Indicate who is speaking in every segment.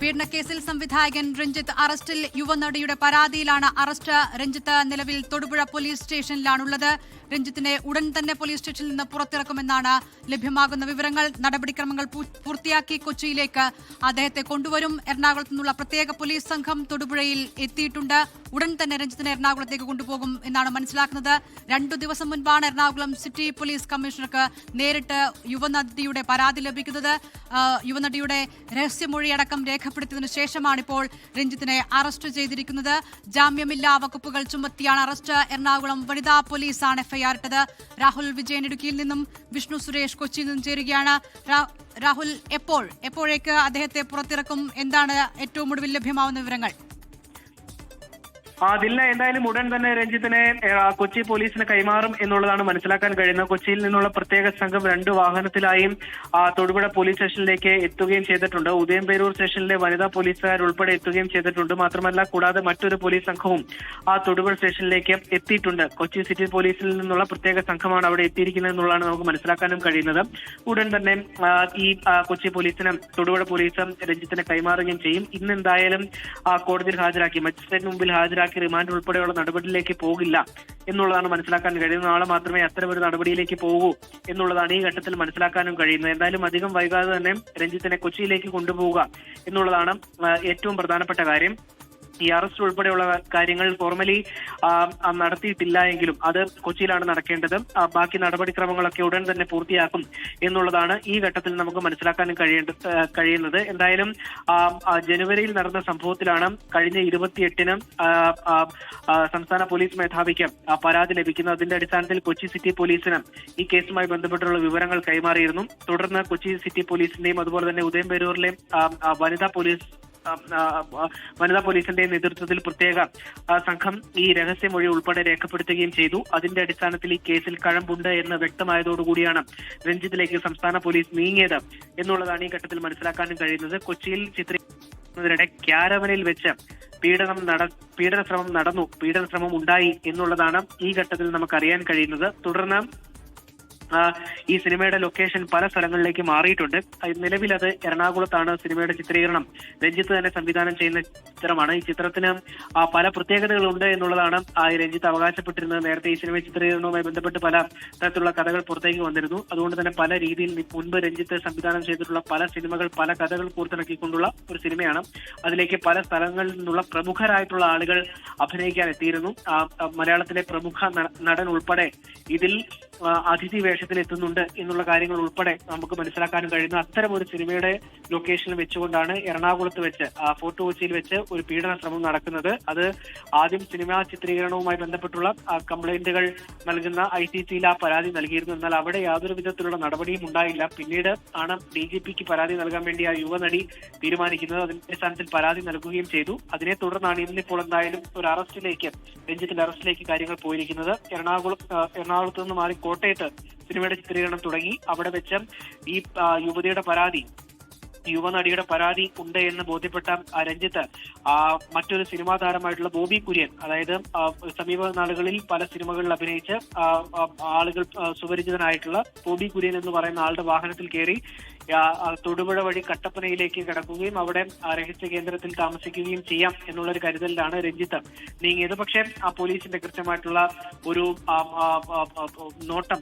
Speaker 1: പീഡനക്കേസിൽ സംവിധായകൻ രഞ്ജിത്ത് അറസ്റ്റിൽ. യുവനടിയുടെ പരാതിയിലാണ് അറസ്റ്റ്. രഞ്ജിത്ത് നിലവിൽ തൊടുപുഴ പോലീസ് സ്റ്റേഷനിലാണുള്ളത്. രഞ്ജിത്തിനെ ഉടൻ തന്നെ പോലീസ് സ്റ്റേഷനിൽ നിന്ന് പുറത്തിറക്കുമെന്നാണ് ലഭ്യമാകുന്ന വിവരങ്ങൾ. നടപടിക്രമങ്ങൾ പൂർത്തിയാക്കി കൊച്ചിയിലേക്ക് അദ്ദേഹത്തെ കൊണ്ടുവരും. എറണാകുളത്തു നിന്നുള്ള പ്രത്യേക പോലീസ് സംഘം തൊടുപുഴയിൽ എത്തിയിട്ടുണ്ട്. ഉടൻ തന്നെ രഞ്ജിത്തിനെ എറണാകുളത്തേക്ക് കൊണ്ടുപോകും എന്നാണ് മനസ്സിലാക്കുന്നത്. 2 ദിവസം മുൻപാണ് എറണാകുളം സിറ്റി പോലീസ് കമ്മീഷണർക്ക് നേരിട്ട് യുവനടിയുടെ പരാതി ലഭിക്കുന്നത്. യുവനടിയുടെ രഹസ്യമൊഴിയടക്കം രേഖപ്പെടുത്തിയതിനു ശേഷമാണിപ്പോൾ രഞ്ജിത്തിനെ അറസ്റ്റ് ചെയ്തിരിക്കുന്നത്. ജാമ്യമില്ലാ വകുപ്പുകൾ ചുമത്തിയാണ് അറസ്റ്റ്. എറണാകുളം വനിതാ പോലീസാണ് എഫ്ഐആർ ഇട്ടത്. രാഹുൽ വിജയൻ ഇടുക്കിയിൽ നിന്നും വിഷ്ണു സുരേഷ് കൊച്ചിയിൽ നിന്നും ചേരുകയാണ്. രാഹുൽ, എപ്പോഴേക്ക് അദ്ദേഹത്തെ പുറത്തിറക്കും? എന്താണ് ഏറ്റവും ഒടുവിൽ ലഭ്യമാവുന്ന വിവരങ്ങൾ?
Speaker 2: അതില്ല, എന്തായാലും ഉടൻ തന്നെ രഞ്ജിത്തിനെ കൊച്ചി പോലീസിന് കൈമാറും എന്നുള്ളതാണ് മനസ്സിലാക്കാൻ കഴിയുന്നത്. കൊച്ചിയിൽ നിന്നുള്ള പ്രത്യേക സംഘം 2 വാഹനത്തിലായും തൊടുപുഴ പോലീസ് സ്റ്റേഷനിലേക്ക് എത്തുകയും ചെയ്തിട്ടുണ്ട്. ഉദയംപേരൂർ സ്റ്റേഷനിലെ വനിതാ പോലീസുകാർ ഉൾപ്പെടെ എത്തുകയും ചെയ്തിട്ടുണ്ട്. മാത്രമല്ല, കൂടാതെ മറ്റൊരു പോലീസ് സംഘവും തൊടുപുഴ സ്റ്റേഷനിലേക്ക് എത്തിയിട്ടുണ്ട്. കൊച്ചി സിറ്റി പോലീസിൽ നിന്നുള്ള പ്രത്യേക സംഘമാണ് അവിടെ എത്തിയിരിക്കുന്നത് എന്നുള്ളതാണ് നമുക്ക് മനസ്സിലാക്കാനും കഴിയുന്നത്. ഉടൻ തന്നെ ഈ കൊച്ചി പോലീസിന് തൊടുപുഴ പോലീസ് രഞ്ജിത്തിനെ കൈമാറുകയും ചെയ്യും. ഇന്ന് എന്തായാലും കോടതിയിൽ ഹാജരാക്കി, മജിസ്ട്രേറ്റിന് മുമ്പിൽ ഹാജരാക്കി റിമാൻഡ് ഉൾപ്പെടെയുള്ള നടപടിയിലേക്ക് പോകില്ല എന്നുള്ളതാണ് മനസ്സിലാക്കാൻ കഴിയുന്നത്. നാളെ മാത്രമേ അത്തരമൊരു നടപടിയിലേക്ക് പോകൂ എന്നുള്ളതാണ് ഈ ഘട്ടത്തിൽ മനസ്സിലാക്കാനും കഴിയുന്നത്. എന്തായാലും അധികം വൈകാതെ തന്നെ രഞ്ജിത്തിനെ കൊച്ചിയിലേക്ക് കൊണ്ടുപോവുക എന്നുള്ളതാണ് ഏറ്റവും പ്രധാനപ്പെട്ട കാര്യം. ഈ അറസ്റ്റ് ഉൾപ്പെടെയുള്ള കാര്യങ്ങൾ ഫോർമലി നടത്തിയിട്ടില്ല എങ്കിലും അത് കൊച്ചിയിലാണ് നടക്കേണ്ടത്. ബാക്കി നടപടിക്രമങ്ങളൊക്കെ ഉടൻ തന്നെ പൂർത്തിയാക്കും എന്നുള്ളതാണ് ഈ ഘട്ടത്തിൽ നമുക്ക് മനസ്സിലാക്കാനും കഴിയുന്നത്. എന്തായാലും ജനുവരിയിൽ നടന്ന സംഭവത്തിലാണ് കഴിഞ്ഞ 28-ന് സംസ്ഥാന പോലീസ് മേധാവിക്ക് പരാതി ലഭിക്കുന്നത്. അതിന്റെ അടിസ്ഥാനത്തിൽ കൊച്ചി സിറ്റി പോലീസിന് ഈ കേസുമായി ബന്ധപ്പെട്ടുള്ള വിവരങ്ങൾ കൈമാറിയിരുന്നു. തുടർന്ന് കൊച്ചി സിറ്റി പോലീസിന്റെയും അതുപോലെ തന്നെ ഉദയംപേരൂരിലെയും വനിതാ പോലീസിന്റെ നേതൃത്വത്തിൽ പ്രത്യേക സംഘം ഈ രഹസ്യമൊഴി ഉൾപ്പെടെ രേഖപ്പെടുത്തുകയും ചെയ്തു. അതിന്റെ അടിസ്ഥാനത്തിൽ ഈ കേസിൽ കഴമ്പുണ്ട് എന്ന് വ്യക്തമായതോടുകൂടിയാണ് രഞ്ജിത്തിലേക്ക് സംസ്ഥാന പോലീസ് നീങ്ങിയത് എന്നുള്ളതാണ് ഈ ഘട്ടത്തിൽ മനസ്സിലാക്കാനും കഴിയുന്നത്. കൊച്ചിയിൽ ചിത്രീകരിക്കുന്നതിനിടെ ക്യാരവനിൽ വെച്ച് പീഡന ശ്രമം ഉണ്ടായി എന്നുള്ളതാണ് ഈ ഘട്ടത്തിൽ നമുക്കറിയാൻ കഴിയുന്നത്. തുടർന്ന് ഈ സിനിമയുടെ ലൊക്കേഷൻ പല സ്ഥലങ്ങളിലേക്ക് മാറിയിട്ടുണ്ട്. നിലവിൽ അത് എറണാകുളത്താണ് സിനിമയുടെ ചിത്രീകരണം. രഞ്ജിത്ത് തന്നെ സംവിധാനം ചെയ്യുന്ന ചിത്രമാണ്. ഈ ചിത്രത്തിന് പല പ്രത്യേകതകളുണ്ട് എന്നുള്ളതാണ് രഞ്ജിത്ത് അവകാശപ്പെട്ടിരുന്നത്. നേരത്തെ ഈ സിനിമ ചിത്രീകരണവുമായി ബന്ധപ്പെട്ട് പല തരത്തിലുള്ള കഥകൾ പുറത്തേക്ക് വന്നിരുന്നു. അതുകൊണ്ട് തന്നെ പല രീതിയിൽ മുൻപ് രഞ്ജിത്ത് സംവിധാനം ചെയ്തിട്ടുള്ള പല സിനിമകൾ, പല കഥകൾ പൂർത്തിയാക്കിക്കൊണ്ടുള്ള ഒരു സിനിമയാണ്. അതിലേക്ക് പല സ്ഥലങ്ങളിൽ നിന്നുള്ള പ്രമുഖരായിട്ടുള്ള ആളുകൾ അഭിനയിക്കാൻ എത്തിയിരുന്നു. മലയാളത്തിലെ പ്രമുഖ നടൻ ഉൾപ്പെടെ ഇതിൽ അതിഥി വേഷത്തിൽ എത്തുന്നുണ്ട് എന്നുള്ള കാര്യങ്ങൾ ഉൾപ്പെടെ നമുക്ക് മനസ്സിലാക്കാനും കഴിയുന്നു. അത്തരം ഒരു സിനിമയുടെ ലൊക്കേഷനിൽ വെച്ചുകൊണ്ടാണ് എറണാകുളത്ത് വെച്ച് ഫോർട്ട് കൊച്ചിയിൽ വെച്ച് ഒരു പീഡന ശ്രമം നടക്കുന്നത്. അത് ആദ്യം സിനിമാ ചിത്രീകരണവുമായി ബന്ധപ്പെട്ടുള്ള കംപ്ലൈന്റുകൾ നൽകുന്ന ICCയിൽ ആ പരാതി നൽകിയിരുന്നു. എന്നാൽ അവിടെ യാതൊരു വിധത്തിലുള്ള നടപടിയും ഉണ്ടായില്ല. പിന്നീട് ആണ് DGPക്ക് പരാതി നൽകാൻ വേണ്ടി ആ യുവനടി തീരുമാനിക്കുന്നത്. അതിന്റെ അടിസ്ഥാനത്തിൽ പരാതി നൽകുകയും ചെയ്തു. അതിനെ തുടർന്നാണ് ഇന്നിപ്പോൾ എന്തായാലും ഒരു അറസ്റ്റിലേക്ക്, രഞ്ജിത്തിന്റെ അറസ്റ്റിലേക്ക് കാര്യങ്ങൾ പോയിരിക്കുന്നത്. എറണാകുളത്ത് നിന്ന് മാറി കോട്ടയത്ത് സിനിമയുടെ ചിത്രീകരണം തുടങ്ങി. അവിടെ വെച്ച് ഈ യുവനടിയുടെ പരാതി ഉണ്ട് എന്ന് ബോധ്യപ്പെട്ട രഞ്ജിത്ത് മറ്റൊരു സിനിമാ താരമായിട്ടുള്ള ബോബി കുര്യൻ, അതായത് സമീപ നാളുകളിൽ പല സിനിമകളിൽ അഭിനയിച്ച് ആളുകൾ സുപരിചിതനായിട്ടുള്ള ബോബി കുര്യൻ എന്ന് പറയുന്ന ആളുടെ വാഹനത്തിൽ കയറി തൊടുപുഴ വഴി കട്ടപ്പനയിലേക്ക് കടക്കുകയും അവിടെ രഹസ്യ കേന്ദ്രത്തിൽ താമസിക്കുകയും ചെയ്യാം എന്നുള്ളൊരു കരുതലിലാണ് രഞ്ജിത്ത് നീങ്ങിയത്. പക്ഷേ പോലീസിന്റെ കൃത്യമായിട്ടുള്ള ഒരു നോട്ടം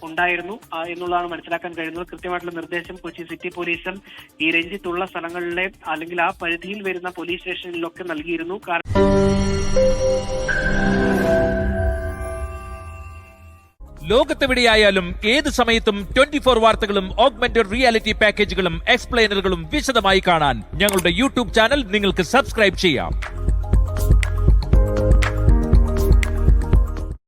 Speaker 2: ഉണ്ടായിരുന്നു എന്നുള്ളതാണ് മനസ്സിലാക്കാൻ കഴിയുന്നത്. കൃത്യമായിട്ടുള്ള നിർദ്ദേശം കൊച്ചി സിറ്റി പോലീസും ഈ രഞ്ജിത്തുള്ള സ്ഥലങ്ങളിലെ അല്ലെങ്കിൽ ആ പരിധിയിൽ വരുന്ന പോലീസ് സ്റ്റേഷനിലൊക്കെ നൽകിയിരുന്നു.
Speaker 3: ലോകത്തെവിടെയായാലും ഏത് സമയത്തും 24 വാർത്തകളും ഓഗ്മെന്റഡ് റിയാലിറ്റി പാക്കേജുകളും എക്സ്പ്ലെയിനറുകളും വിശദമായി കാണാൻ ഞങ്ങളുടെ YouTube ചാനൽ നിങ്ങൾക്ക് സബ്സ്ക്രൈബ് ചെയ്യാം.